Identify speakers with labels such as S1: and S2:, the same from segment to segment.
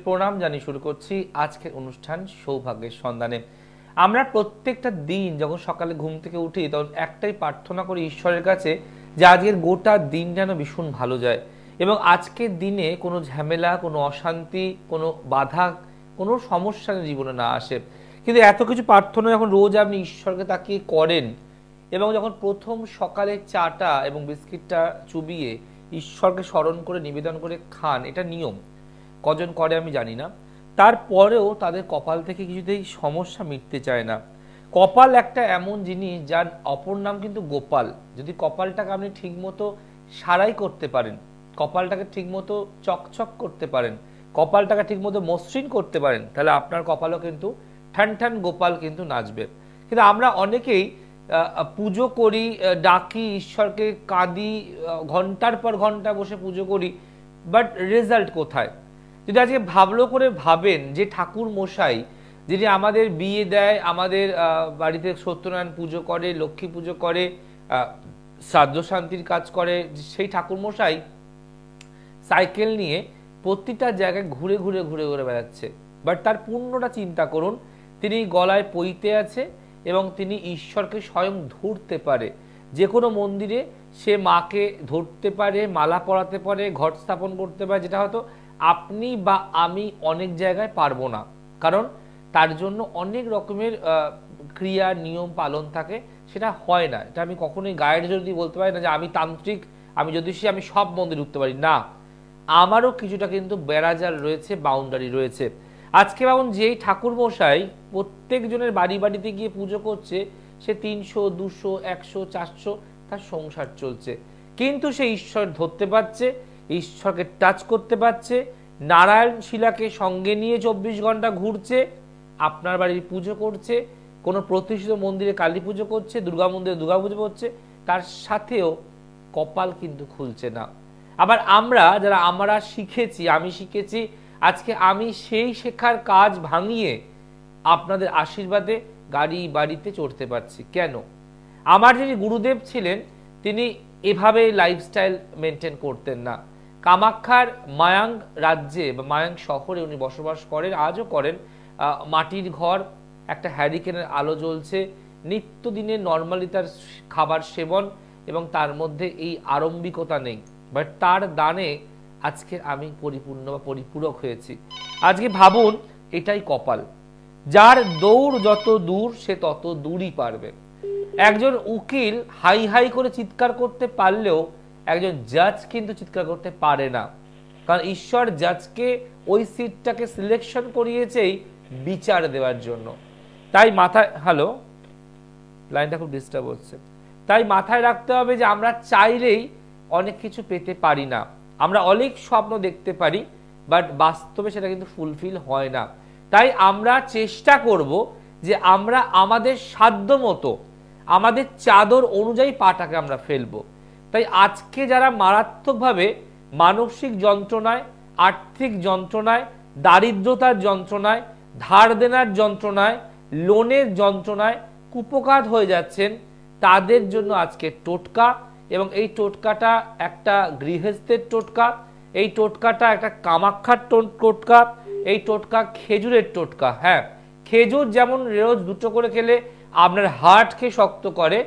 S1: প্রণাম জানিয়ে শুরু করছি আজকের অনুষ্ঠান সৌভাগ্যের সন্ধানে। আমরা প্রত্যেকটা দিন যখন সকালে ঘুম থেকে উঠি তখন একটাই প্রার্থনা করি ঈশ্বরের কাছে যে আজকের গোটা দিন যেন ভীষণ ভালো যায় এবং আজকের দিনে কোনো ঝামেলা, কোনো অশান্তি, কোনো বাধা, কোনো সমস্যা জীবনে না আসে। কিন্তু এত কিছু প্রার্থনা যখন রোজ আপনি ঈশ্বরকে তাকিয়ে করেন এবং যখন প্রথম সকালে চাটা এবং বিস্কিটটা চুবিয়ে ঈশ্বরকে স্মরণ করে নিবেদন করে খান, এটা নিয়ম, কজন করে আমি জানি না, তারপরেও তাদের কপাল থেকে কিছুতেই সমস্যা মিটতে চায় না। কপাল একটা এমন জিনিস যার অপর নাম কিন্তু গোপাল। যদি কপালটাকে আপনি ঠিকমতো সারাই করতে পারেন, কপালটাকে ঠিকমতো চকচক করতে পারেন, কপালটাকে ঠিকমতো মসৃণ করতে পারেন, তাহলে আপনার কপালও কিন্তু ঠান ঠান গোপাল কিন্তু নাচবে। কিন্তু আমরা অনেকেই পুজো করি, ডাকি ঈশ্বরকে, কাঁদি, ঘন্টার পর ঘন্টা বসে পুজো করি, বাট রেজাল্ট কোথায়? যদি আজকে ভাবলো করে ভাবেন যে ঠাকুর মশাই যিনি আমাদের বিয়ে দেয়, আমাদের বাড়িতে সত্যনারায়ণ পুজো করে, লক্ষ্মী পুজো করে, শ্রাদ্ধ শান্তির কাজ করে, সেই ঠাকুর মশাই সাইকেল নিয়ে প্রতিটা জায়গায় ঘুরে ঘুরে ঘুরে ঘুরে বেড়াচ্ছে, বাট তার পুণ্যটা চিন্তা করুন। তিনি গলায় পইতে আছে এবং তিনি ঈশ্বরকে স্বয়ং ধরতে পারে। যে কোনো মন্দিরে সে মাকে ধরতে পারে, মালা পরাতে পারে, ঘট স্থাপন করতে পারে, যেটা হয়তো আপনি বা আমি অনেক জায়গায় পারবো না, কারণ তার জন্য অনেক রকমের ক্রিয়া নিয়ম পালন থাকে, সেটা হয় না। এটা আমি কখনোই গায়ের জোরে বলতে পারি না যে আমি তান্ত্রিক, আমি জ্যোতিষী, আমি সব মন্দির উঠতে পারি না। আমারও কিছুটা কিন্তু বেড়াজাল রয়েছে, বাউন্ডারি রয়েছে। আজকে ভাবুন, যেই ঠাকুর মশাই প্রত্যেক জনের বাড়ি বাড়িতে গিয়ে পুজো করছে, সে 300, 200, 100, 400 তার সংসার চলছে, কিন্তু সে ঈশ্বর ধরতে পারছে, ঈশ্বরকে টাচ করতে পারছে, নারায়ণ শিলাকে সঙ্গে নিয়ে 24 ঘন্টা ঘুরছে, আপনার বাড়ির পুজো করছে, কোনো প্রতিষ্ঠিত মন্দিরে কালী পুজো করছে, দুর্গা মন্দিরে দুর্গা পুজো করছে, তার সাথেও কপাল কিন্তু খুলছে না। আবার আমরা শিখেছি, আমি শিখেছি, আজকে আমি সেই শেখার কাজ ভাঙিয়ে আপনাদের আশীর্বাদে গাড়ি বাড়িতে চড়তে পারছি। কেন? আমার যিনি গুরুদেব ছিলেন তিনি এভাবে লাইফস্টাইল মেনটেন করতেন না। কামাখ্যার মায়াং রাজ্যে বা মায়াং শহরে উনি বসবাস করেন, আজও করেন। মাটির ঘর, একটা হ্যারিকেনের আলো জ্বলছে, নিত্যদিনের নর্মালি তার খাবার সেবন এবং তার মধ্যে এই আড়ম্বিকতা নেই, বাট তার দানে আজকে আমি পরিপূর্ণ বা পরিপূরক হয়েছি। আজকে ভাবুন, এটাই কপাল। যার দৌড় যত দূর সে তত দূরই পারবে। একজন উকিল হাই হাই করে চিৎকার করতে পারলেও একজন জাজ কিন্তু চিৎকার করতে পারে না, কারণ ঈশ্বর জাজকে ওই সিটটাকে সিলেকশন করিয়েছেই বিচার দেওয়ার জন্য। তাই মাথায়, হ্যালো, লাইনটা খুব ডিস্টার্ব হচ্ছে, তাই মাথায় রাখতে হবে যে আমরা চাইলেই অনেক কিছু পেতে পারি না। আমরা অনেক স্বপ্ন দেখতে পারি, বাট বাস্তবে সেটা কিন্তু ফুলফিল হয় না। তাই আমরা চেষ্টা করব যে আমরা আমাদের সাধ্য মতো, আমাদের চাদর অনুযায়ী পাটাকে আমরা ফেলবো। তাই আজকে যারা মারাত্মকভাবে মানসিক যন্ত্রণায়, আর্থিক যন্ত্রণায়, দারিদ্রতার যন্ত্রণায়, ধার দেনার যন্ত্রণায়, লোনের যন্ত্রণায় কুপোকাত হয়ে যাচ্ছেন, তাদের জন্য আজকে টোটকা। এবং এই টোটকাটা একটা গৃহস্থের টোটকা, এই টোটকাটা একটা কামাখ্যার টোটকা, এই টোটকা খেজুরের টোটকা। হ্যাঁ, খেজুর যেমন রোজ 2টো করে খেলে আপনার হার্টকে শক্ত করে,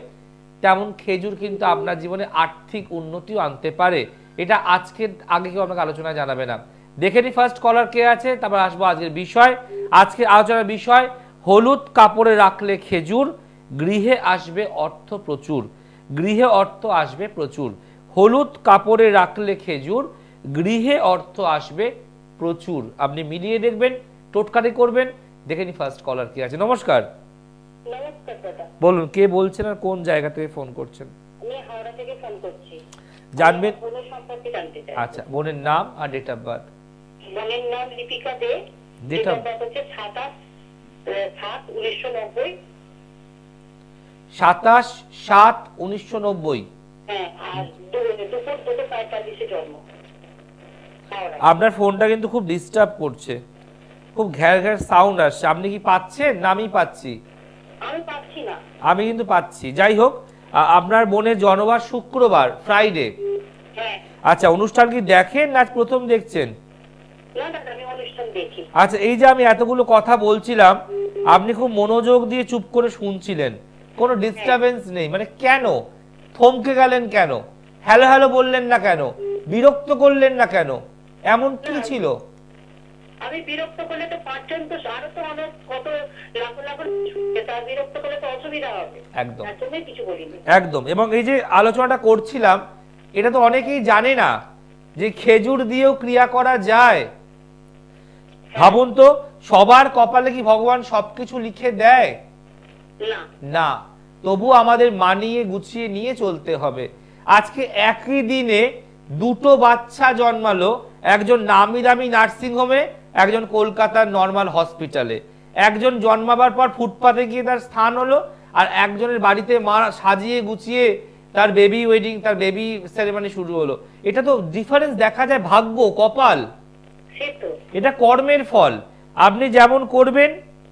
S1: তেমন খেজুর কিন্তু আপনার জীবনে আর্থিক উন্নতিও আনতে পারে। এটা আজকের আগে কেউ আপনাকে আলোচনায় জানাবে না। দেখে নি ফার্স্ট কলার কে আছে, তারপর আসবো আজকের বিষয়। আজকের আলোচনার বিষয়, হলুদ কাপড়ে রাখলে খেজুর, গৃহে আসবে অর্থ প্রচুর। গৃহে অর্থ আসবে প্রচুর। হলুদ কাপড়ে রাখলে খেজুর, গৃহে অর্থ আসবে প্রচুর। আপনি মিলিয়ে দেখবেন, টোটকাটি করবেন। দেখে নি ফার্স্ট কলার কে আছে। নমস্কার।
S2: নমস্কার দাদা।
S1: বলুন, কে বলছেন আর কোন জায়গা থেকে ফোন করছেন?
S2: আমি হাওড়া থেকে ফোন করছি।
S1: জানবেন
S2: বোনের সম্পর্কে জানতে চাই।
S1: আচ্ছা, বোনের নাম আর ডেট অফ বার্থ।
S2: বোনের নাম লিপিকা দে,
S1: ডেট অফ
S2: বার্থ হচ্ছে 27/7/1990।
S1: 27/7/1990।
S2: হ্যাঁ, আর দুপুর 2:45 জন্ম।
S1: আপনার ফোনটা কিন্তু খুব ডিস্টার্ব করছে, খুব ঘ্যার ঘ্যার সাউন্ড আসছে। আপনি কি পাচ্ছেন না আমি পাচ্ছি?
S2: আমি পাচ্ছি না।
S1: আমি কিন্তু পাচ্ছি। যাই হোক, আপনার বোনের জন্মবার শুক্রবার, ফ্রাইডে।
S2: হ্যাঁ।
S1: আচ্ছা, অনুষ্ঠান কি দেখেন না প্রথম দেখছেন?
S2: না দাদা, আমি অনুষ্ঠান এখন দেখি।
S1: আচ্ছা, এই যে আমি এতগুলো কথা বলছিলাম, আপনি খুব মনোযোগ দিয়ে চুপ করে শুনছিলেন, কোনো ডিস্টারবেন্স নেই, মানে কেন থমকে গেলেন, কেন হ্যালো হ্যালো বললেন না, কেন বিরক্ত করলেন না, কেন এমন কি ছিল?
S2: আমি বিরক্ত করলে তো পাঁচজন তো আরো তো অনেক কত লাখ লাখ তার বিরক্ত করলে তো অসুবিধা হবে।
S1: একদম
S2: কিছু বলিনি
S1: একদম। এবং এই যে আলোচনাটা করছিলাম, এটা তো অনেকেই জানে না যে খেজুর দিয়েও ক্রিয়া করা যায়। ভাবুন তো, সবার কপালে কি ভগবান সবকিছু লিখে দেয়? না। তবু আমাদের মানিয়ে গুছিয়ে নিয়ে চলতে হবে। আজকে একই দিনে দুটো বাচ্চা জন্মালো, একজন নামি দামি নার্সিং হোমে, একজন কলকাতার নর্মাল হসপিটালে। একজন জন্মাবার পর ফুটপাতে গিয়ে তার স্থান হলো, আর একজনের বাড়িতে মা সাজিয়ে গুছিয়ে তার বেবি ওয়েডিং, তার বেবি সেরেমনি শুরু হলো। এটা তো ডিফারেন্স দেখা যায়, ভাগ্য, কপাল, এটা কর্মের ফল। আপনি যেমন করবেন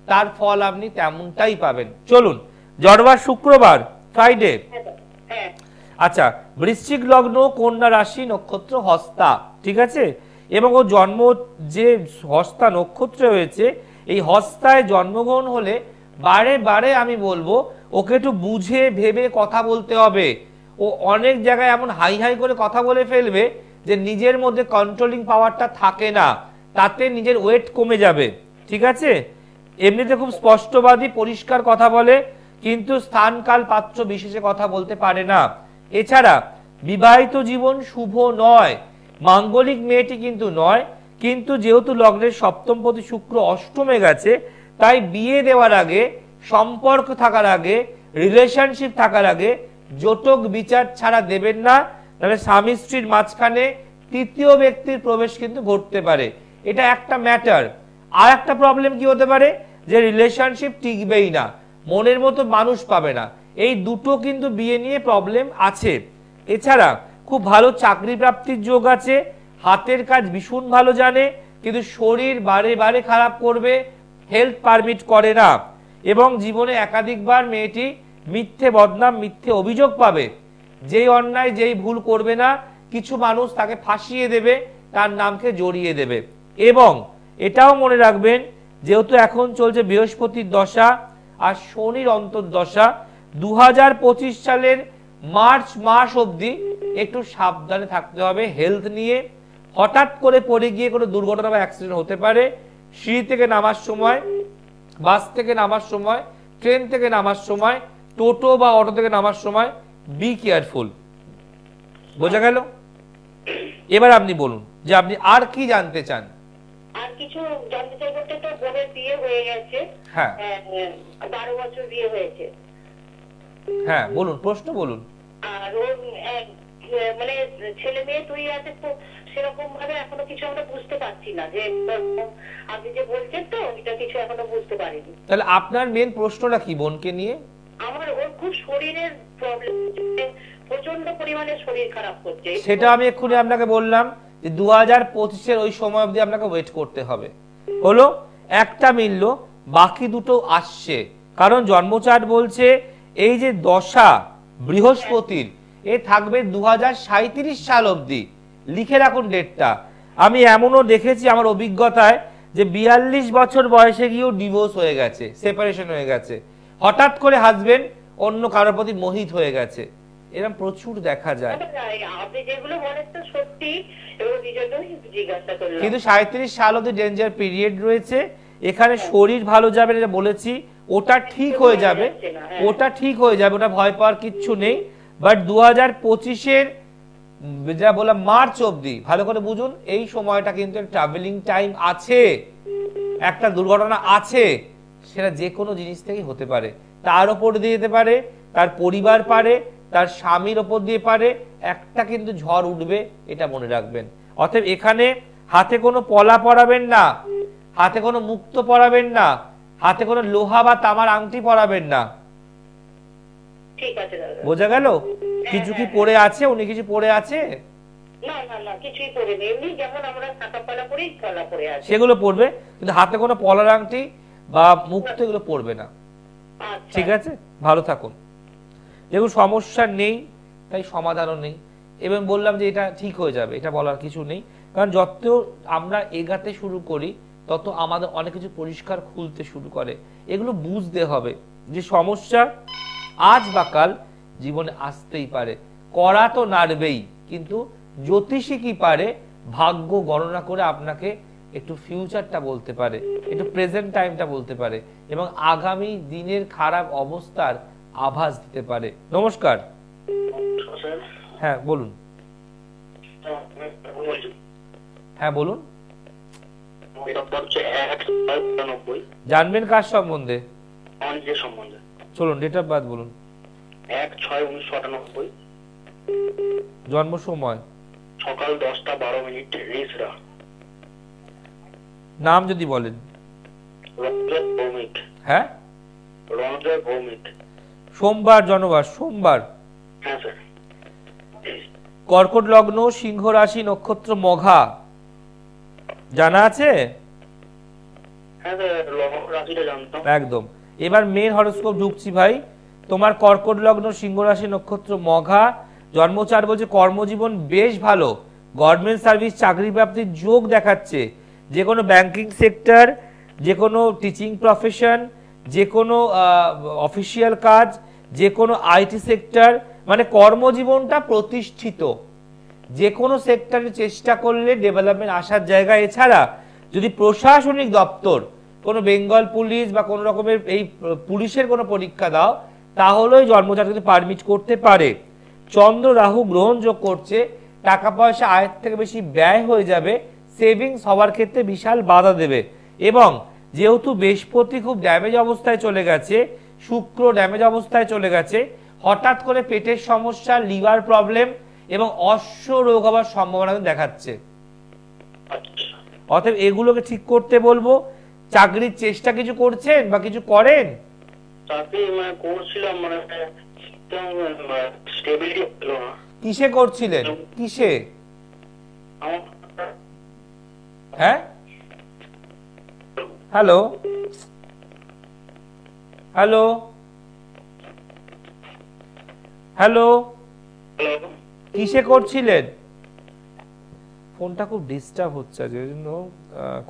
S1: তার ফল আপনি তেমনটাই পাবেন। চলুন, জন্মাবার শুক্রবার, ফ্রাইডে। আচ্ছা, বৃশ্চিক লগ্ন, কন্যা রাশি, নক্ষত্র হস্তা, ঠিক আছে? এবং ও জন্ম যে হস্তা নক্ষত্রে হয়েছে, এই হস্তায় জন্মগ্রহণ হলে বারে বারে আমি বলবো ওকে একটু বুঝে ভেবে কথা বলতে হবে। ও অনেক জায়গায় এমন হাই হাই করে কথা বলে ফেলবে যে নিজের মধ্যে কন্ট্রোলিং পাওয়ারটা থাকে না, তাতে নিজের ওয়েট কমে যাবে, ঠিক আছে? এমনিতে খুব স্পষ্টবাদী, পরিষ্কার কথা বলে, কিন্তু স্থান কাল পাত্র বিশেষে কথা বলতে পারে না। এছাড়া বিবাহিত জীবন শুভ নয়, মাঙ্গলিক মেয়েটি কিন্তু নয়, কিন্তু যেহেতু লগ্নের সপ্তমপতি শুক্র অষ্টমে গেছে, তাই বিয়ে দেওয়ার আগে, সম্পর্ক থাকার আগে, রিলেশনশিপ থাকার আগে জটক বিচার ছাড়া দেবেন না, তাহলে স্বামী স্ত্রীর মাঝখানে তৃতীয় ব্যক্তির প্রবেশ কিন্তু ঘটতে পারে। এটা একটা ম্যাটার। আর একটা প্রবলেম কি হতে পারে, যে রিলেশনশিপ টিকবেই না, মনের মতো মানুষ পাবে না। এই দুটো কিন্তু বিয়ে নিয়ে প্রবলেম আছে। এছাড়া খুব ভালো চাকরি প্রাপ্তির যোগ আছে, হাতের কাজ ভীষণ ভালো জানে, কিন্তু শরীর বারে বারে খারাপ করবে, হেলথ পারমিট করে না। এবং জীবনে একাধিকবার মেয়েটি মিথ্যে বদনাম, মিথ্যে অভিযোগ পাবে। যেই অন্যায়, যেই ভুল করবে না, কিছু মানুষ তাকে ফাঁসিয়ে দেবে, তার নামকে জড়িয়ে দেবে। এবং এটাও মনে রাখবেন, যেহেতু এখন চলছে বৃহস্পতির দশা আর শনির অন্তর্দশা, 2025 সালের মার্চ মাস অবধি একটু সাবধানে থাকতে হবে হেলথ নিয়ে। হঠাৎ করে পড়ে গিয়ে কোনো দুর্ঘটনা বা অ্যাক্সিডেন্ট হতে পারে। সিঁড়ি থেকে নামার সময়, বাস থেকে নামার সময়, ট্রেন থেকে নামার সময়, টোটো বা অটো থেকে নামার সময় বি কেয়ারফুল। বোঝা গেল? এবার আপনি বলুন যে আপনি আর কি জানতে চান।
S2: আর কিছু জানতে চাই বলতে, তো বোনের বিয়ে হয়ে গেছে।
S1: হ্যাঁ,
S2: 12 বছর বিয়ে হয়েছে।
S1: হ্যাঁ বলুন, প্রশ্ন বলুন।
S2: আর ওর মানে ছেলে মেয়ে তুই আছে, তো সেরকম ভাবে এখনো কিছু আমরা বুঝতে পারছি না, যে আপনি যে বলছেন তো এটা কিছু এখনো বুঝতে পারিনি।
S1: তাহলে আপনার মেন প্রশ্নটা কি বোনকে নিয়ে?
S2: আমার ওর খুব শরীরের প্রবলেম, প্রচন্ড পরিমাণে শরীর খারাপ করছে।
S1: সেটা আমি এক্ষুনি আপনাকে বললাম যে 2025-এর ওই সময় অবধি আপনাকে ওয়েট করতে হবে। হলো একটা মিললো, বাকি দুটো আসছে। কারণ জন্মচার্ট বলছে এই যে দশা বৃহস্পতির, এ থাকবে 2037 সাল অবধি। লিখে রাখুন ডেটটা। আমি এমনও দেখেছি আমার অভিজ্ঞতায় যে 42 বছর বয়সে গিয়েও ডিভোর্স হয়ে গেছে, সেপারেশন হয়ে গেছে, হঠাৎ করে হাজবেন্ড অন্য কারোর প্রতি মোহিত হয়ে গেছে। এরকম প্রচুর দেখা যায়।
S2: আপনি যেগুলো বলেন তো সত্যি, এবং নিজেরই জিজ্ঞাসা করলাম।
S1: কিন্তু 37 সাল অবধি ডেঞ্জার পিরিয়ড রয়েছে। এখানে শরীর ভালো যাবে এটা বলেছি, ওটা ঠিক হয়ে যাবে, ওটা ঠিক হয়ে যাবে, ওটা ভয় পাওয়ার কিচ্ছু নেই। বাট 2025-এর যা বললাম মার্চ অবধি ভালো করে বুঝুন, এই সময়টা কিন্তু ট্রাভেলিং টাইম আছে, একটা দুর্ঘটনা আছে, সেটা যে কোনো জিনিস থেকেই হতে পারে। তার ওপর দিয়ে যেতে পারে, তার পরিবার পারে, তার স্বামীর ওপর দিয়ে পারে, একটা কিন্তু ঝড় উঠবে, এটা মনে রাখবেন। অতএব এখানে হাতে কোনো পলা পরাবেন না, হাতে কোনো মুক্তো পরাবেন না, হাতে কোনো লোহা বা তামার আংটি পরাবেন না।
S2: ঠিক আছে দাদা,
S1: বোঝা গেল? কিছু কি পড়ে আছে? উনি কিছু পড়ে আছে?
S2: না না না, কিছুই পড়েনি, এমনি যেমন আমরা কাটা পলা পরি, পলা পরে আছে,
S1: সেগুলো পড়বে, কিন্তু হাতে কোনো পলার আংটি বা মুক্তো এগুলো পড়বে না। ঠিক আছে, ভালো থাকুন। যেগুলো সমস্যা নেই তাই সমাধানও নেই, এবং বললাম যে এটা ঠিক হয়ে যাবে, এটা বলার কিছু নেই। কারণ যত আমরা এগাতে শুরু করি তত আমাদের অনেক কিছু পরিষ্কার খুলতে শুরু করে। এগুলো বুঝতে হবে যে সমস্যা আজ বা কাল জীবনে আসতেই পারে, করা তো নাড়বেই, কিন্তু জ্যোতিষী কি পারে, ভাগ্য গণনা করে আপনাকে একটু ফিউচারটা বলতে পারে, একটু প্রেজেন্ট টাইমটা বলতে পারে এবং আগামী দিনের খারাপ অবস্থার আভাস দিতে পারে। নমস্কার। হ্যাঁ বলুন। হ্যাঁ বলুন। জানবেন কার সম্বন্ধে? চলুন ডেট অফ বার্থ বলুন।
S3: 1/6/1998।
S1: জন্ম সময়
S3: সকাল 10:12 রিসরা।
S1: নাম যদি বলেন।
S3: রণজয় ভৌমিক।
S1: হ্যাঁ
S3: রণজয় ভৌমিক।
S1: সোমবার জন্মবার, সোমবার।
S3: হ্যাঁ স্যার।
S1: কর্কট লগ্ন, সিংহ রাশি, নক্ষত্র মঘা, জানা আছে?
S3: হ্যাঁ স্যার, লগ্ন রাশিটা জানতাম।
S1: একদম। এবার মেন হরোস্কোপ ঢুকছি ভাই। তোমার কর্কট লগ্ন, সিংহ রাশি, নক্ষত্র মঘা, জন্মচার বলছে কর্মজীবন বেশ ভালো, গভর্নমেন্ট সার্ভিস চাকরি প্রাপ্তির যোগ দেখাচ্ছে, যে কোনো ব্যাংকিং সেক্টর, যে কোনো টিচিং প্রফেশন, যে কোনো অফিসিয়াল কাজ, যে কোনো আইটি সেক্টর, মানে কর্মজীবনটা প্রতিষ্ঠিত। যে কোনো সেক্টরে চেষ্টা করলে ডেভেলপমেন্ট আসার জায়গা। এছাড়া যদি প্রশাসনিক দপ্তর, কোনো বেঙ্গল পুলিশ বা কোনো রকমের এই পুলিশের কোনো পরীক্ষা দাও, তাহলেই জন্মজাতক কিন্তু পারমিট করতে পারে। চন্দ্র রাহু গ্রহণ যোগ করছে, টাকা পয়সা আয়ের থেকে বেশি ব্যয় হয়ে যাবে, সেভিংস হওয়ার ক্ষেত্রে বিশাল বাধা দেবে। এবং যেহেতু বৃহস্পতি খুব ড্যামেজ অবস্থায় চলে গেছে, শুক্র ড্যামেজ অবস্থায় চলে গেছে, হঠাৎ করে পেটের সমস্যা, লিভার প্রবলেম এবং অশ্ব রোগ হওয়ার সম্ভাবনা দেখাচ্ছে। অতএব এগুলোকে ঠিক করতে বলবো। চাকরির চেষ্টা কিছু করছেন বা কিছু করেন?
S3: চাকরি করছিলাম, মানে স্টেবিলিটি হলো না।
S1: কিসে করছিলেন, কিসে? হ্যাঁ হ্যালো হ্যালো হ্যালো কিসে করছিলেন? ফোনটা খুব ডিস্টার্ব হচ্ছে, যে জন্য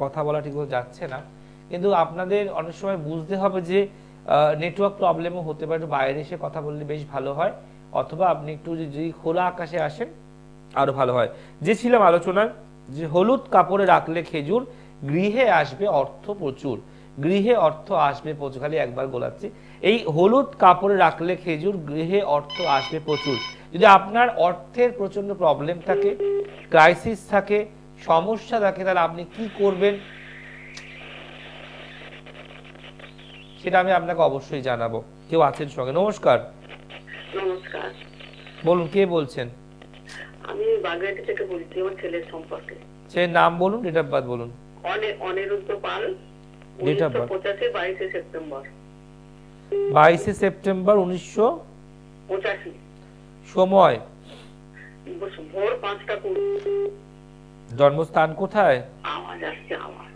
S1: কথা বলা ঠিক যাচ্ছে না। কিন্তু আপনাদের অনেক সময় বুঝতে হবে যে নেটওয়ার্ক প্রবলেমও হতে পারে, বাইরে এসে কথা বললে বেশ ভালো হয়, অথবা আপনি একটু যদি খোলা আকাশে আসেন আরো ভালো হয়। যে ছিলাম আলোচনা, যে হলুদ কাপড়ে রাখলে খেজুর, গৃহে আসবে অর্থ প্রচুর, গৃহে অর্থ আসবে প্রচুর। খালি একবার গোলাচ্ছি, এই হলুদ কাপড়ে রাখলে খেজুর, গৃহে অর্থ আসবে প্রচুর। যদি আপনার অর্থের প্রচন্ড প্রবলেম থাকে, ক্রাইসিস থাকে, সমস্যা থাকে, তাহলে আপনি কি করবেন সেটা আমি আপনাকে অবশ্যই জানাবো। কেউ আছেন সঙ্গে? নমস্কার।
S2: নমস্কার।
S1: বলুন, কে বলছেন?
S2: আমি বাগেরহাট থেকে বলছি, আমার ছেলের সম্পর্কে।
S1: সে নাম বলুন, ডেট অফ বার্থ বলুন।
S2: Aniruddha Pal,
S1: date of birth
S2: 1985 22 September.
S1: 22 September 1985। সময়
S2: ভোর 5টা 20।
S1: জন্মস্থান কোথায়?
S2: আওয়াজ আসছে আমার।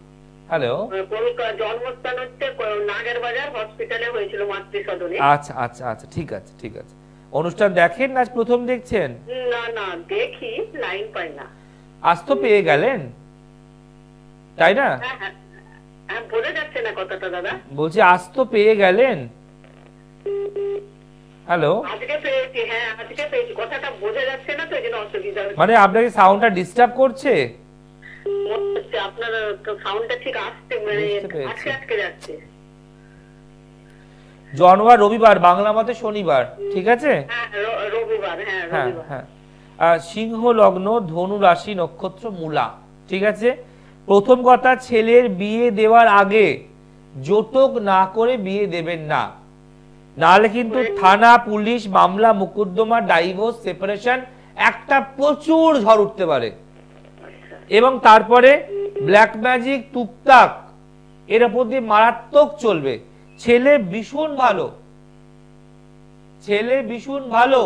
S1: হ্যালো।
S2: কলকাতা। জন্মস্থান হচ্ছে নাগের বাজার হসপিটালে হয়েছিল, মাতৃসদনে।
S1: আচ্ছা আচ্ছা আচ্ছা, ঠিক আছে ঠিক আছে। অনুষ্ঠান দেখেন না প্রথম দেখছেন?
S2: না না, দেখি, লাইন পাই না।
S1: আজ তো পেয়ে গেলেন, তাই না?
S2: হ্যাঁ, বোঝা যাচ্ছে না কথাটা দাদা।
S1: বলছি আজ তো পেয়ে গেলেন। হ্যালো।
S2: আজকে পেয়েছি, হ্যাঁ আজকে পেয়েছি, কথাটা বোঝা যাচ্ছে না তো এজন্য অসুবিধা হচ্ছে।
S1: মানে আপনাকে সাউন্ডটা ডিস্টার্ব করছে?
S2: আপনার সাউন্ডটা ঠিক আসছে, মানে আজকে আজকে যাচ্ছে।
S1: জন্মবার রবিবার, বাংলা মতে শনিবার, ঠিক আছে?
S2: হ্যাঁ রবিবার।
S1: হ্যাঁ হ্যাঁ। সিংহ লগ্ন, ধনু রাশি, নক্ষত্র মূলা, ঠিক আছে? প্রথম কথা, ছেলের বিয়ে দেওয়ার আগে জোটক না করে বিয়ে দেবেন না, নাহলে কিন্তু থানা, পুলিশ, মামলা, মোকদ্দমা, ডাইভোর্স, সেপারেশন একটা প্রচুর ঝড় উঠতে পারে। এবং তারপরে ব্ল্যাক ম্যাজিক, টুকটাক এর উপর দিয়ে মারাত্মক চলবে। ছেলে ভীষণ ভালো, ছেলে ভীষণ ভালো,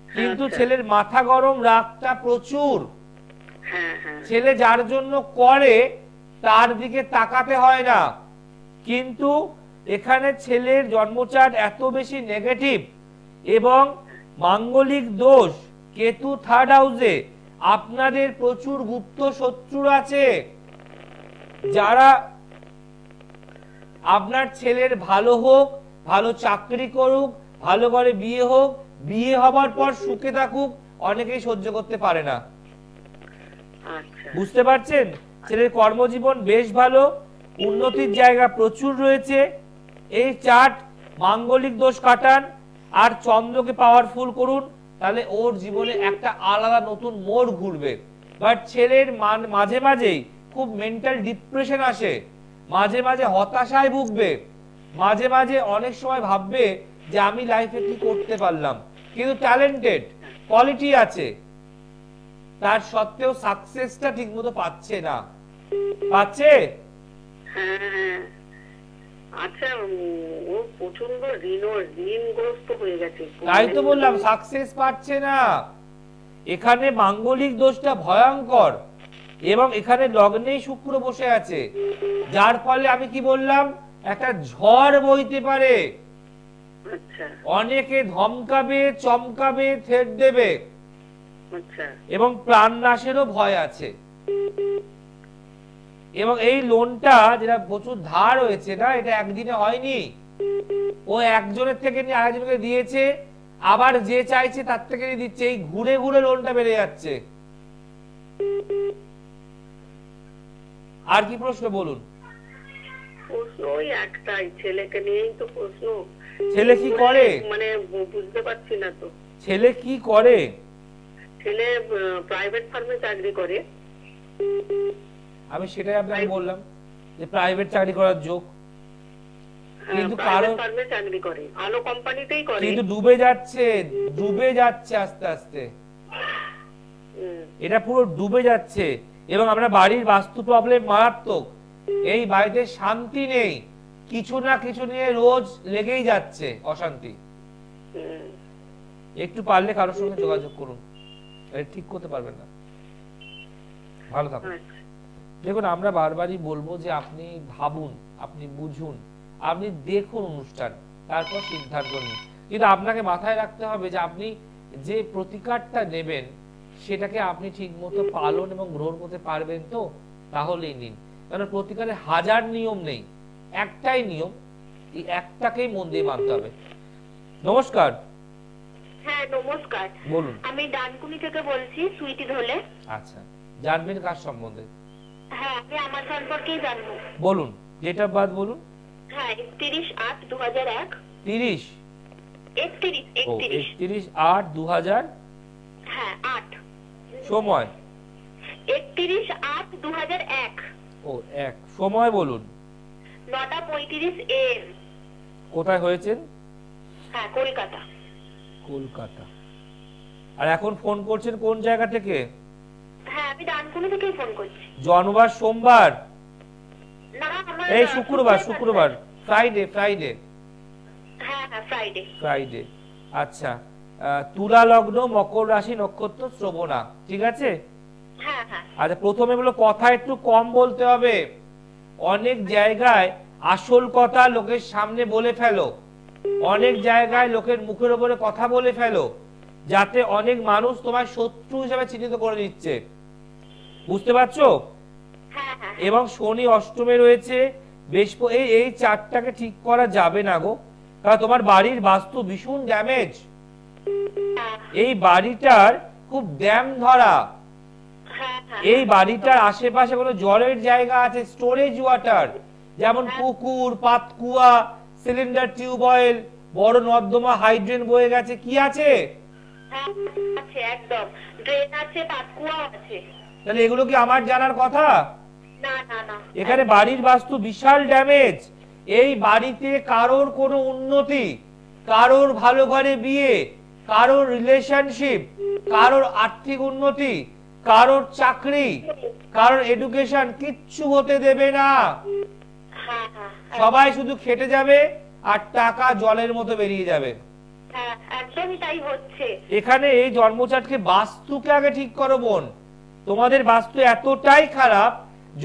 S1: কিন্তু ছেলের মাথা গরম, রাগটা প্রচুর। ছেলে যার জন্য করে তার দিকে তাকাতে হয় না, কিন্তু এখানে ছেলের জন্মচার্ট এত বেশি নেগেটিভ এবং মাঙ্গলিক দোষ, কেতু 3rd হাউসে, আপনাদের প্রচুর গুপ্ত শত্রু আছে। যারা আপনার ছেলের ভালো হোক, ভালো চাকরি করুক, ভালো করে বিয়ে হোক, বিয়ে হবার পর সুখে থাকুক, অনেকেই সহ্য করতে পারে না।
S2: আচ্ছা
S1: বুঝতে পারছেন? ছেলের কর্মজীবন বেশ ভালো, উন্নতির জায়গা প্রচুর রয়েছে। এই চার্ট মাঙ্গলিক দোষ কাটান আর চন্দ্রকে পাওয়ারফুল করুন, তাহলে ওর জীবনে একটা আলাদা নতুন মোড় ঘুরবে। বাট ছেলের মাঝে মাঝেই খুব মেন্টাল ডিপ্রেশন আসে, মাঝে মাঝে হতাশায় ভুগবে, মাঝে মাঝে অনেক সময় ভাববে যে আমি লাইফে কি করতে পারলাম, কিন্তু ট্যালেন্টেড, কোয়ালিটি আছে, তার সত্ত্বেও সাকসেসটা ঠিকমতো পাচ্ছে না। পাচ্ছে?
S2: হ্যাঁ। আচ্ছা ও প্রচন্ড ঋণগ্রস্ত হয়ে গেছে।
S1: তাই তো বললাম সাকসেস পাচ্ছে না। এখানে মাঙ্গলিক দোষটা ভয়ঙ্কর, এবং এখানে লগ্নেই শুক্র বসে আছে, যার ফলে আমি কি বললাম, একটা ঝড় বইতে পারে।
S2: আচ্ছা
S1: অনেকে ধমকাবে, চমকাবে, থ্রেট দেবে,
S2: আচ্ছা
S1: এবং প্রাণনাশেরও ভয় আছে। এবং এই লোনটা যেটা প্রচুর ধার হয়েছে না, এটা একদিনে হয়নি। ও একজনের থেকে নিয়ে আরেকজনকে দিয়েছে, আবার যে চাইছে তার থেকে দিচ্ছে, এই ঘুরে ঘুরে লোনটা বেড়ে যাচ্ছে। আর কি প্রশ্ন বলুন?
S2: প্রশ্ন ওই একটাই, ছেলেকে নিয়েই তো প্রশ্ন।
S1: ছেলে কি করে?
S2: মানে বুঝতে পারছি না তো।
S1: ছেলে কি করে?
S2: ছেলে প্রাইভেট ফার্মে চাকরি করে।
S1: আমি সেটাই আপনাকে বললাম যে প্রাইভেট চাকরি করার যোগ, কিন্তু কারণ
S2: ফার্মে চাকরি করে, ভালো কোম্পানিতেই করে,
S1: কিন্তু ডুবে যাচ্ছে, ডুবে যাচ্ছে আস্তে আস্তে, এটা পুরো ডুবে যাচ্ছে। এবং আমরা বাড়ির বাস্তু প্রবলেম মারাত্মক, এই বাড়িতে শান্তি নেই, কিছু না কিছু নিয়ে রোজ লেগেই যাচ্ছে অশান্তি। একটু পারলে কারোর সঙ্গে যোগাযোগ করুন, এটা ঠিক করতে পারবেন না। ভালো থাকুন। দেখুন, আমরা বারবারই বলবো যে আপনি ভাবুন, আপনি বুঝুন, আপনি দেখুন অনুষ্ঠান, তারপর সিদ্ধান্ত নিন। কিন্তু আপনাকে মাথায় রাখতে হবে যে আপনি যে প্রতিকারটা নেবেন সেটাকে আপনি ঠিক মতো পালন এবং গ্রহণ করতে পারবেন তো, তাহলেই নিন। কারণ প্রতিকারের হাজার নিয়ম নেই, একটাই নিয়ম, এই একটাকেই মন দিয়ে মানতে হবে। নমস্কার।
S2: হ্যাঁ নমস্কার,
S1: বলুন।
S2: আমি ডানকুনি থেকে বলছি, সুইটি ধলে।
S1: আচ্ছা, জানবেন কার সম্বন্ধে?
S2: হ্যাঁ আমি আমার সম্পর্কেই জানবো।
S1: বলুন, ডেট অফ বার্থ বলুন।
S2: হ্যাঁ 31/8/2001।
S1: 30? 31/8/2000।
S2: হ্যাঁ 8।
S1: সময়?
S2: 31/8/2001।
S1: ও 1। সময় বলুন।
S2: 9:35 AM।
S1: কোথায় হয়েছেন?
S2: হ্যাঁ কলকাতা।
S1: কলকাতা। আর এখন ফোন করছেন কোন জায়গা থেকে?
S2: হ্যাঁ আমি ডানকুনি থেকে ফোন করছি।
S1: জন্মবার সোমবার?
S2: না আমার
S1: এই শুক্রবার, শুক্রবার, ফ্রাইডে, ফ্রাইডে।
S2: হ্যাঁ হ্যাঁ ফ্রাইডে।
S1: ফ্রাইডে। আচ্ছা, তুলা লগ্ন, মকর রাশি, নক্ষত্র শ্রবণা, ঠিক আছে?
S2: হ্যাঁ হ্যাঁ।
S1: আচ্ছা, প্রথমে বলো কথা একটু কম বলতে হবে। অনেক জায়গায় আসল কথা লোকের সামনে বলে ফেলো, অনেক জায়গায় লোকের মুখের উপরে কথা বলে ফেলো, যাতে অনেক মানুষ তোমার শত্রু হিসেবে চিহ্নিত করে দিচ্ছে। বুঝতে পারছো?
S2: হ্যাঁ হ্যাঁ।
S1: এবং শনি অষ্টমে রয়েছে, এই চারটাকে ঠিক করা যাবে না গো, কারণ তোমার বাড়ির বাস্তু ভীষণ ড্যামেজ। এই বাড়িটার খুব ড্যাম ধরা, এই বাড়িটার আশেপাশে কোনো জলের জায়গা আছে, স্টোরেজ ওয়াটার, যেমন পুকুর, পাতকুয়া, সিলিন্ডার, টিউবওয়েল, বড় নর্দমা, হাইড্রেন বয়ে গেছে, কি আছে?
S2: আছে একদম, ড্রেন আছে, পাতকুয়া আছে।
S1: তাহলে এগুলো কি আমার জানার কথা?
S2: না না না।
S1: এখানে বাড়ির বাস্তু বিশাল ড্যামেজ। এই বাড়িতে কারোর কোনো উন্নতি, কারোর ভালো ঘরে বিয়ে, কারোর রিলেশনশিপ, কারোর আর্থিক উন্নতি, কারোর চাকরি, কারোর এডুকেশন কিচ্ছু হতে দেবে না। সবাই শুধু খেটে যাবে আর টাকা জলের মতো বেরিয়ে যাবে।
S2: একদমই তাই হচ্ছে।
S1: এখানে এই জন্মচাটকে বাস্তুকে আগে ঠিক করো বোন। তোমাদের বাস্তু এতটাই খারাপ,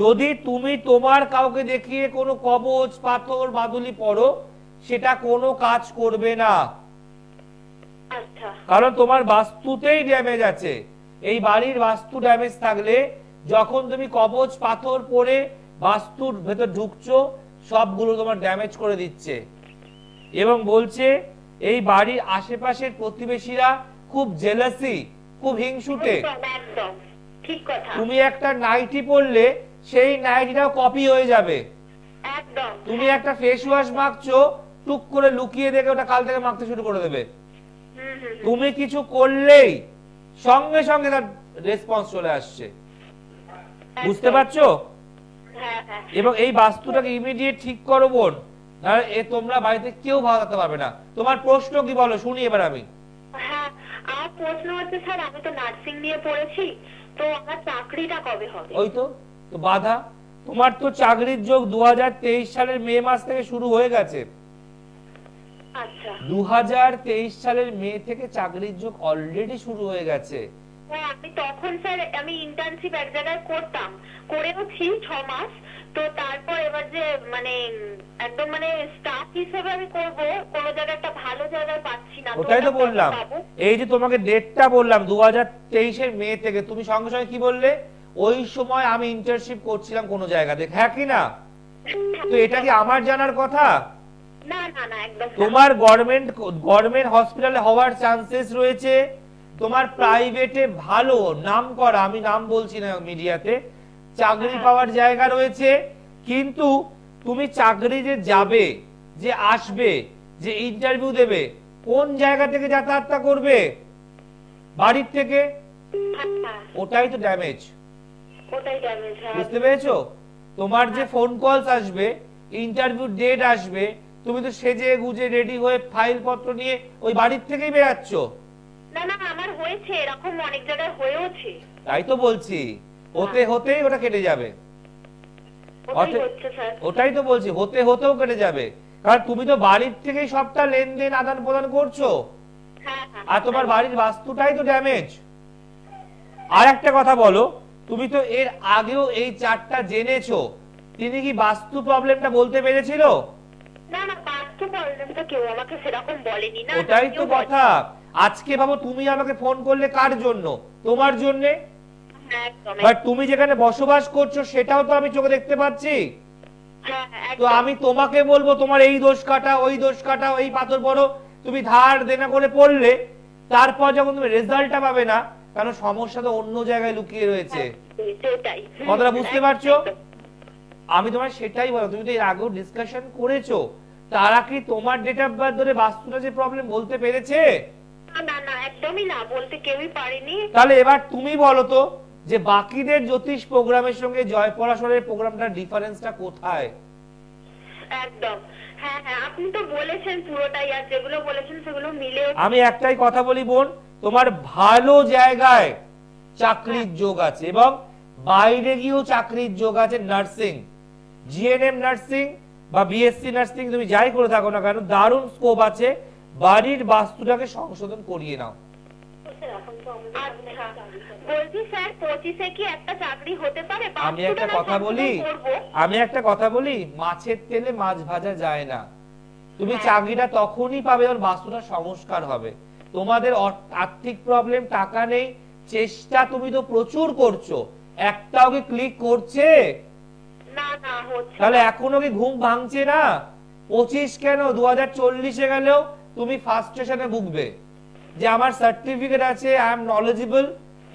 S1: যদি তুমি তোমার কাউকে দেখিয়ে কোনো কবচ, পাথর, বাদুলি পড়ো, সেটা কোনো কাজ করবে না, কারণ তোমার বাস্তুতেই ড্যামেজ আছে। এই বাড়ির বাস্তু ড্যামেজ থাকলে যখন তুমি কবচ, পাথর পরে বাস্তুর ভেতর ঢুকছো, সবগুলো তোমার ড্যামেজ করে দিচ্ছে এবং বলছে এই বাড়ির আশেপাশের প্রতিবেশীরা খুব জেলাসি, খুব হিংসুটে।
S2: একদম ঠিক কথা।
S1: তুমি একটা নাইটি পরলে সেই নাইটিটাও কপি হয়ে যাবে।
S2: একদম।
S1: তুমি একটা ফেস ওয়াশ মাখছো, টুক করে লুকিয়ে দেখে ওটা কাল থেকে মাখতে শুরু করে দেবে। তুমি কিছু করলেই সঙ্গে সঙ্গে তার রেসপন্স চলে আসছে, বুঝতে পারছো? এবং এই বাস্তুটাকে ইমিডিয়েট ঠিক করো বোন, নাহলে এ তোমরা বাড়িতে কেউ ভালো থাকতে পারবে না। তোমার প্রশ্ন কি বলো শুনি এবার আমি।
S2: হ্যাঁ, আমার প্রশ্ন হচ্ছে স্যার, আমি তো নার্সিং নিয়ে পড়েছি, তো আমার চাকরিটা কবে হবে?
S1: ওই তো বাধা। তোমার তো চাকরির যোগ 2023 সালের মে মাস থেকে শুরু হয়ে গেছে।
S2: আচ্ছা,
S1: 2023 সালের মে থেকে চাকরির যোগ অলরেডি শুরু হয়ে গেছে।
S2: আমি তখন স্যার আমি ইন্টার্নশিপ এক জায়গায় করতাম, করেওছি 6 মাস। তো তারপর এবার যে মানে একদম মানে স্টাফ হিসেবে আমি করব, কোন জায়গায় একটা ভালো জায়গায় পাচ্ছি না।
S1: ওটাই তো বললাম, এই যে তোমাকে ডেটটা বললাম 2023 এর মে থেকে, তুমি সঙ্গে সঙ্গে কি বললে ওই সময় আমি ইন্টার্নশিপ করছিলাম কোন জায়গাতে, হ্যাঁ কি না? তো এটা কি আমার জানার কথা?
S2: না না না, একদম।
S1: তোমার গভর্নমেন্ট হসপিটালে হওয়ার চান্সেস রয়েছে, তোমার প্রাইভেটে ভালো নাম করা, আমি নাম বলছি না মিডিয়াতে, চাকরি পাওয়ার জায়গা রয়েছে। কিন্তু তুমি চাকরি যে যাবে, যে আসবে, যে ইন্টারভিউ দেবে, কোন জায়গা থেকে যাতায়াতটা করবে? বাড়ির থেকে। ওটাই তো ড্যামেজ,
S2: ওটাই ড্যামেজ।
S1: বুঝতে পেরেছো? তোমার যে ফোন কলস আসবে, ইন্টারভিউ ডেট আসবে, তুমি তো সেজে গুজে রেডি হয়ে ফাইল পত্র নিয়ে ওই বাড়ির থেকেই বেরাচ্ছ।
S2: না না, আমার হয়েছে এরকম, অনেক জায়গায় হয়েওছে।
S1: তাই তো বলছি, হতে হতেই ওটা কেটে যাবে। ওটাই তো বলছি, হতে হতেও কেটে যাবে, কারণ তুমি তো বাড়ির থেকেই সবটা লেনদেন আদান প্রদান করছো, আর তোমার বাড়ির বাস্তুটাই তো ড্যামেজ। আর একটা কথা বলো, তুমি তো এর আগেও এই চারটা জেনেছো, তিনি কি বাস্তু প্রবলেমটা বলতে পেরেছিল?
S2: না না, বাস্তু প্রবলেমটা কেউ আমাকে সেরকম বলেনি। না,
S1: ওটাই তো কথা। আজকে ভাবো তুমি আমাকে ফোন করলে কার জন্য? তোমার জন্য। বাট তুমি যেখানে বসবাস করছো সেটাও তো আমি চোখে দেখতে পাচ্ছি। তো আমি তোমাকে বলবো তোমার এই দোষ কাটা, ওই দোষ কাটা, এই পাথর পড়ো, তুমি ধার দেনা করে পড়লে তারপর যখন তুমি রেজাল্টটা পাবে না, কারণ সমস্যা তো অন্য জায়গায় লুকিয়ে রয়েছে। কথাটা বুঝতে পারছো? আমি তোমার সেটাই বলো, তুমি তো এর আগেও ডিসকাশন করেছো, তারা কি তোমার ডেট অফ বার্থ ধরে বাস্তুটা যে প্রবলেম বলতে পেরেছে?
S2: না না, একদমই না, বলতে কেউই পারেনি।
S1: তাহলে এবার তুমি বলো তো যে বাকিদের জ্যোতিষ প্রোগ্রামের সঙ্গে জয় পরাশরের প্রোগ্রামটার ডিফারেন্সটা কোথায়?
S2: একদম। হ্যাঁ হ্যাঁ, আপনি তো বলেছেন পুরোটাই, আর যেগুলো বলেছেন সেগুলো মিলে।
S1: আমি একটাই কথা বলি বোন, তোমার ভালো জায়গায় চাকরির যোগ আছে এবং বাইরে গিয়েও চাকরির যোগ আছে। নার্সিং, জিএনএম নার্সিং বা বিএসসি নার্সিং, তুমি যাই করে থাকো না কেন, দারুণ স্কোপ আছে। বাড়ির বাস্তুটাকে সংশোধন করিয়ে নাও।
S2: বলছি স্যার, 25-এ কি একটা চাকরি হতে পারে?
S1: আমি একটা কথা বলি, মাছের তেলে মাছ ভাজা যায় না। তুমি চাকরিটা তখনই পাবে যখন বাস্তুটা সংস্কার হবে। তোমাদের আর্থিক প্রবলেম, টাকা নেই, চেষ্টা তুমি তো প্রচুর করছো, একটাও কি ক্লিক করছে?
S2: না না, হচ্ছে।
S1: তাহলে এখনো কি ঘুম ভাঙছে না? 25 কেন, 2040-এ গেলেও তুমি ফার্স্ট্রেশনে ভুগবে যে আমার সার্টিফিকেট আছে, আই এম নলেজেবল,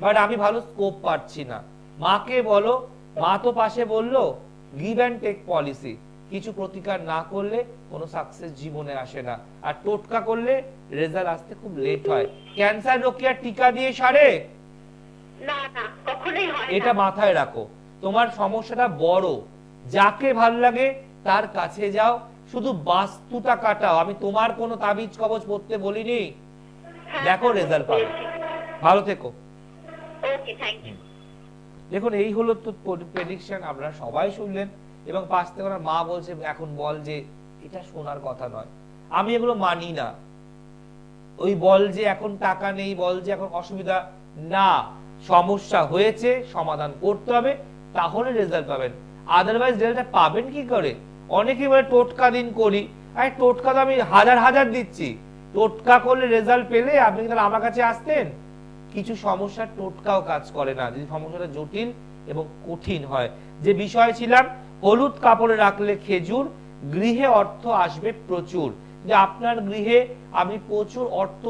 S1: বাট আমি ভালো স্কোপ পাচ্ছি না। মাকে বলো, মা তো পাশে বললো গিভ অ্যান্ড টেক পলিসি, কিছু প্রতিকার না করলে কোনো সাকসেস জীবনে আসে না, আর টোটকা করলে রেজাল্ট আসতে খুব লেট হয়। ক্যান্সার রোগ কি আর টিকা দিয়ে সারে?
S2: না না, কখনোই হয় না।
S1: এটা মাথায় রাখো। তোমার সমস্যাটা বড়, যাকে ভাল লাগে তার কাছে যাও, শুধু বাস্তুটা কাটাও। আমি তোমার কোনো তাবিজ কবজ পড়তে বলিনি, দেখো রেজাল্ট পাবে। ভালো থেকো।
S2: ওকে, থ্যাংক ইউ।
S1: দেখুন, এই হলো তো প্রেডিকশন, আপনারা সবাই শুনলেন এবং পাশ থেকে ওনার মা বলছে এখন বল যে এটা শোনার কথা নয়, আমি এগুলো মানি না। ওই বল যে এখন টাকা নেই, বল যে এখন অসুবিধা, না, সমস্যা হয়েছে, সমাধান করতে হবে, তাহলে রেজাল্ট পাবেন। আদারওয়াইজ রেজাল্ট পাবেন কি করে? অনেকে বলে টোটকা দিন করি, আরে টোটকা তো আমি হাজার হাজার দিচ্ছি, টোটকা করলে রেজাল্ট পেলে আপনি তাহলে আমার কাছে আসতেন? কিছু সমস্যার টোটকাও কাজ করে না, যদি সমস্যাটা জটিল এবং কঠিন হয়। যে বিষয় ছিলাম হলুদ কাপড়ে রাখলে খেজুর, গৃহে অর্থ আসবে প্রচুর। যে আপনার গৃহে আপনি প্রচুর অর্থ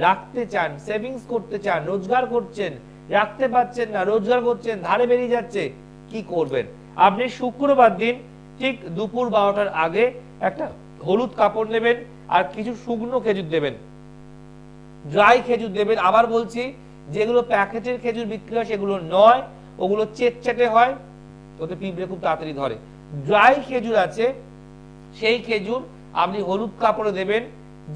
S1: রাখতে চান, সেভিংস করতে চান, রোজগার করছেন, রাখতে পারছেন না, রোজগার করছেন, ধারে বেরিয়ে যাচ্ছে, কি করবেন? আপনি শুক্রবার দিন ঠিক দুপুর 12টার আগে একটা হলুদ কাপড় নেবেন আর কিছু শুকনো খেজুর দেবেন, ড্রাই খেজুর দেবেন। আবার বলছি, যেগুলো প্যাকেটের খেজুর বিক্রি হয় সেগুলো নয়, ওগুলো চেটচেটে হয়, ওতে পিঁপড়ে খুব তাড়াতাড়ি ধরে। ড্রাই খেজুর আছে, সেই খেজুর আপনি হলুদ কাপড়ে দেবেন,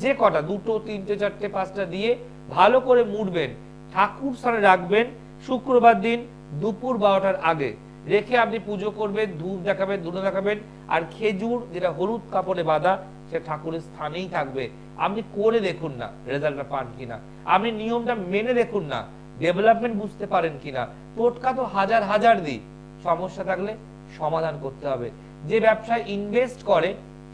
S1: যে কটা 2, 3, 4, 5টা দিয়ে ভালো করে মুড়বেন, ঠাকুর স্থানে রাখবেন শুক্রবার দিন দুপুর 12টার আগে। রেখে আপনি পুজো করবেন, ধূপ দেখাবেন, ধুনো দেখাবেন, আর খেজুর যেটা হলুদ কাপড়ে বাঁধা সে ঠাকুরের স্থানেই থাকবে। আপনি করে দেখুন না রেজাল্টটা পান কিনা, আপনি নিয়মটা মেনে দেখুন না ডেভেলপমেন্ট বুঝতে পারেন কিনা। টোটকা তো হাজার হাজার দিই, সমস্যা থাকলে সমাধান করতে হবে। যে ব্যবসায় ইনভেস্ট করে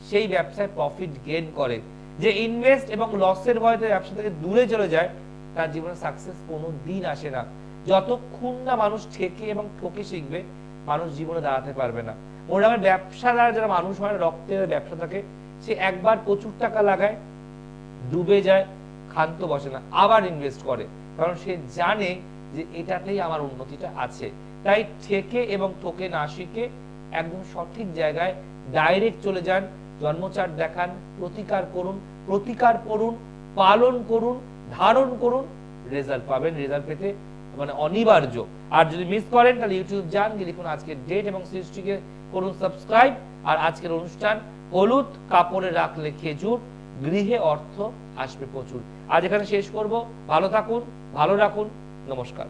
S1: সেই ব্যবসায় প্রফিট গেইন করে, যে ইনভেস্ট এবং লসের ভয়তে ব্যবসা থেকে দূরে চলে যায় তার জীবনে সাকসেস কোনো দিন আসে না। যতক্ষণ না মানুষ ঠেকে এবং ঠকে শিখবে, মানুষ জীবনে দাঁড়াতে পারবে না। ওরা ব্যবসাদার যারা মানুষ হয়, রক্তের ব্যবসা থাকে, সে একবার প্রচুর টাকা লাগায়, ডুবে যায়, ক্ষান্ত বসে না, আবার ইনভেস্ট করে, কারণ সে জানে যে এটাতেই আমার উন্নতিটা আছে। তাই ঠেকে এবং ঠকে না শিখে একদম সঠিক জায়গায় ডাইরেক্ট চলে যান, জন্মচার্ট দেখান, প্রতিকার করুন, প্রতিকার করুন, পালন করুন, ধারণ করুন, রেজাল্ট পাবেন। রেজাল্ট পেতে মানে অনিবার্য। আর যদি মিস করেন তাহলে ইউটিউব যান, গিয়ে লিখুন আজকের ডেট এবং সৃষ্টিকে করুন সাবস্ক্রাইব। আর আজকের অনুষ্ঠান হলুদ কাপড়ে রাখলে খেজুর, গৃহে অর্থ আসবে প্রচুর। আজ এখানে শেষ করব। ভালো থাকুন, ভালো রাখুন, নমস্কার।